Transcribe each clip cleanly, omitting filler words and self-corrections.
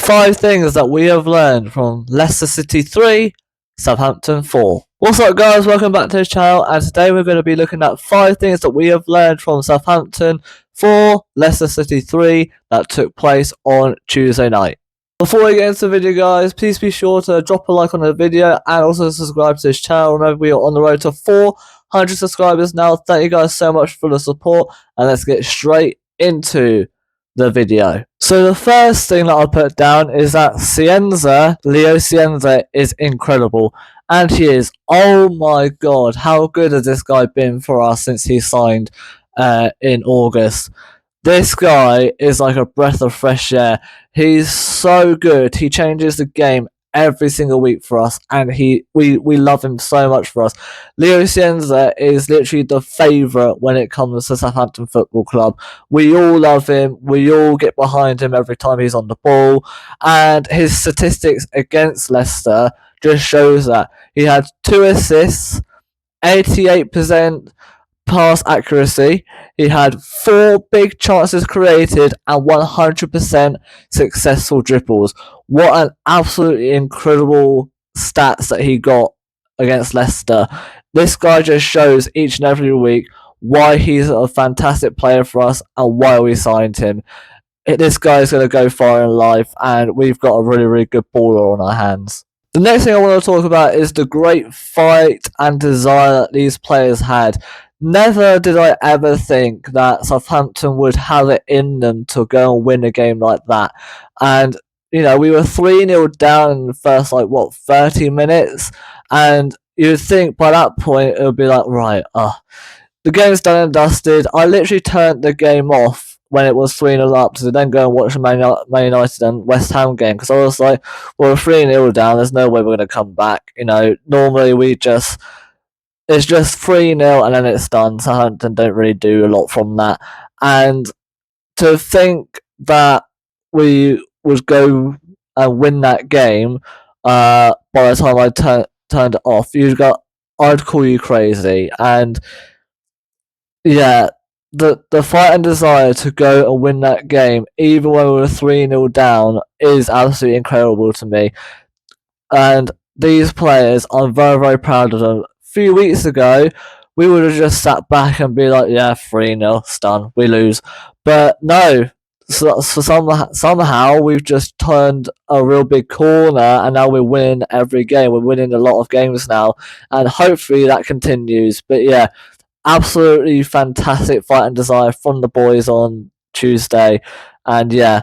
5 things that we have learned from Leicester City 3, Southampton 4. What's up guys, welcome back to the channel, and today we're going to be looking at 5 things that we have learned from Southampton 4, Leicester City 3 that took place on Tuesday night. Before we get into the video guys, please be sure to drop a like on the video and also subscribe to this channel. Remember, we are on the road to 400 subscribers now. Thank you guys so much for the support, and let's get straight into the video. So the first thing that I'll put down is that Leo Cienza is incredible, and he is. Oh my god, how good has this guy been for us since he signed in August? This guy is like a breath of fresh air. He's so good. He changes the game every single week for us, and we love him so much for us. Leo Cienza is literally the favourite when it comes to Southampton Football Club. We all love him. We all get behind him every time he's on the ball, and his statistics against Leicester just shows that. He had 2 assists, 88% pass accuracy. He had 4 big chances created and 100% successful dribbles. What an absolutely incredible stats that he got against Leicester. This guy just shows each and every week why he's a fantastic player for us and why we signed him. This guy is going to go far in life, and we've got a really, really good baller on our hands. The next thing I want to talk about is the great fight and desire that these players had. Never did I ever think that Southampton would have it in them to go and win a game like that. And, you know, we were 3-0 down in the first, 30 minutes. And you'd think by that point it would be like, right, the game's done and dusted. I literally turned the game off when it was 3-0 up to then go and watch the Man United and West Ham game. Because I was like, well, we're 3-0 down. There's no way we're going to come back. You know, normally it's just 3-0 and then it's done. Southampton don't really do a lot from that. And to think that we would go and win that game by the time I turned it off, I'd call you crazy. And yeah, the fight and desire to go and win that game, even when we were 3-0 down, is absolutely incredible to me. And these players, I'm very, very proud of them. Few weeks ago, we would have just sat back and be like, yeah, 3-0, stun, we lose. But no, so somehow we've just turned a real big corner, and now we win every game. We're winning a lot of games now, and hopefully that continues. But yeah, absolutely fantastic fight and desire from the boys on Tuesday, and yeah,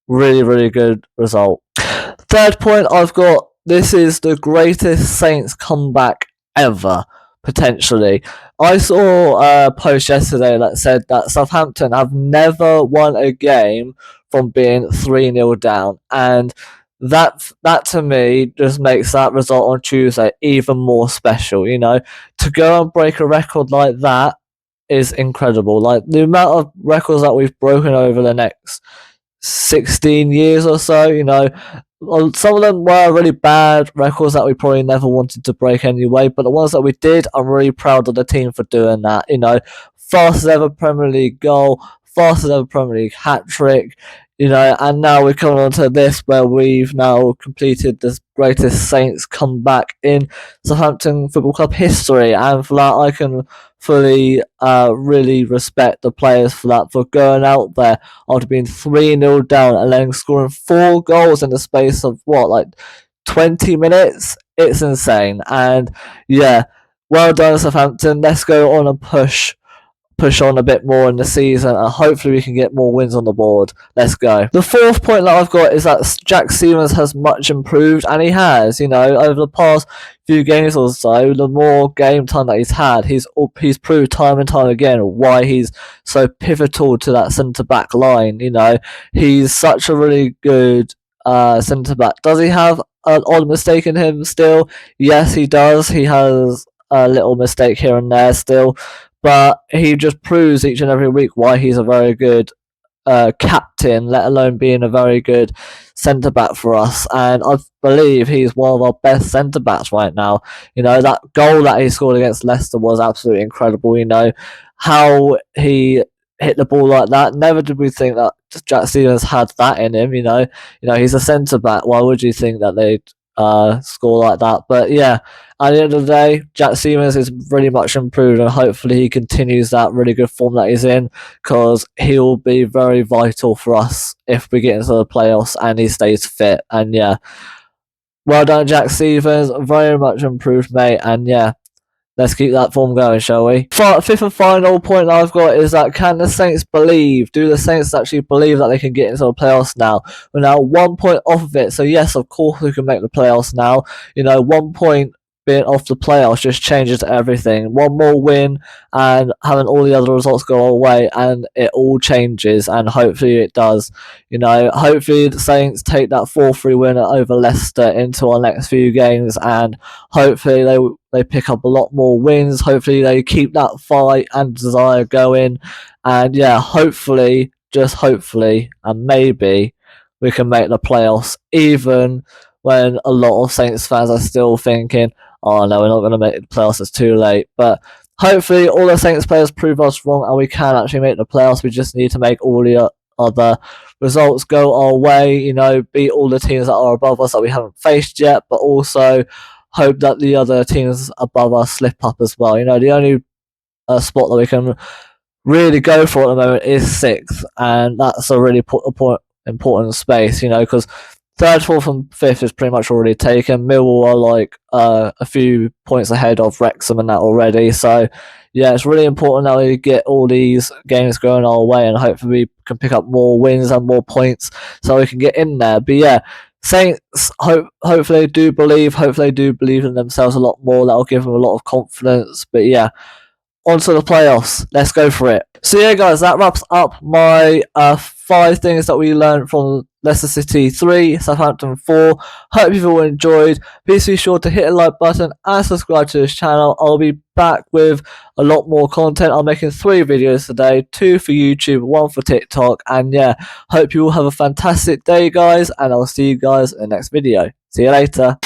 really, really good result. Third point I've got, this is the greatest Saints comeback ever, potentially. I saw a post yesterday that said that Southampton have never won a game from being 3-0 down, and that to me just makes that result on Tuesday even more special. You know, to go and break a record like that is incredible. Like the amount of records that we've broken over the next 16 years or so, you know, some of them were really bad records that we probably never wanted to break anyway, but the ones that we did, I'm really proud of the team for doing that. You know, fastest ever Premier League goal, fastest ever Premier League hat-trick, you know, and now we're coming on to this where we've now completed the greatest Saints comeback in Southampton Football Club history, and for that I can fully really respect the players for that, for going out there after being 3-0 down and then scoring 4 goals in the space of 20 minutes. It's insane. And yeah, well done Southampton. Let's go on and push on a bit more in the season, and hopefully we can get more wins on the board. Let's go. The fourth point that I've got is that Jack Stevens has much improved, and he has, you know, over the past few games or so, the more game time that he's had, he's proved time and time again why he's so pivotal to that centre-back line. You know, he's such a really good centre-back. Does he have an odd mistake in him still? Yes, he does. He has a little mistake here and there still, but he just proves each and every week why he's a very good captain, let alone being a very good centre-back for us. And I believe he's one of our best centre-backs right now. You know, that goal that he scored against Leicester was absolutely incredible. You know, how he hit the ball like that. Never did we think that Jack Stevens had that in him. He's a centre back. Why would you think that they'd score like that? But yeah, at the end of the day, Jack Stevens is really much improved, and hopefully he continues that really good form that he's in, because he will be very vital for us if we get into the playoffs and he stays fit. And yeah, well done, Jack Stevens. Very much improved, mate. And yeah, let's keep that form going, shall we? Fifth and final point I've got is that, can the Saints believe? Do the Saints actually believe that they can get into the playoffs now? We're now 1 point off of it, so yes, of course we can make the playoffs now. 1 point being off the playoffs just changes everything. One more win and having all the other results go away, and it all changes, and hopefully it does. Hopefully the Saints take that 4-3 win over Leicester into our next few games, and hopefully they pick up a lot more wins. Hopefully they keep that fight and desire going, and yeah, hopefully, just hopefully, and maybe we can make the playoffs, even when a lot of Saints fans are still thinking, oh no, we're not going to make the playoffs, it's too late. But hopefully all the Saints players prove us wrong, and we can actually make the playoffs. We just need to make all the other results go our way, beat all the teams that are above us that we haven't faced yet, but also hope that the other teams above us slip up as well. The only spot that we can really go for at the moment is 6th, and that's a really important space, because 3rd, 4th, and 5th is pretty much already taken. Millwall are like a few points ahead of Wrexham and that already. So yeah, it's really important that we get all these games going our way, and hopefully we can pick up more wins and more points so we can get in there. But yeah, Saints hopefully they do believe in themselves a lot more. That'll give them a lot of confidence. But yeah, on to the playoffs. Let's go for it. So yeah, guys, that wraps up my 5 things that we learned from Leicester City 3, Southampton 4. Hope you've all enjoyed. Please be sure to hit the like button and subscribe to this channel. I'll be back with a lot more content. I'm making 3 videos today, 2 for YouTube, 1 for TikTok. And yeah, hope you all have a fantastic day, guys, and I'll see you guys in the next video. See you later.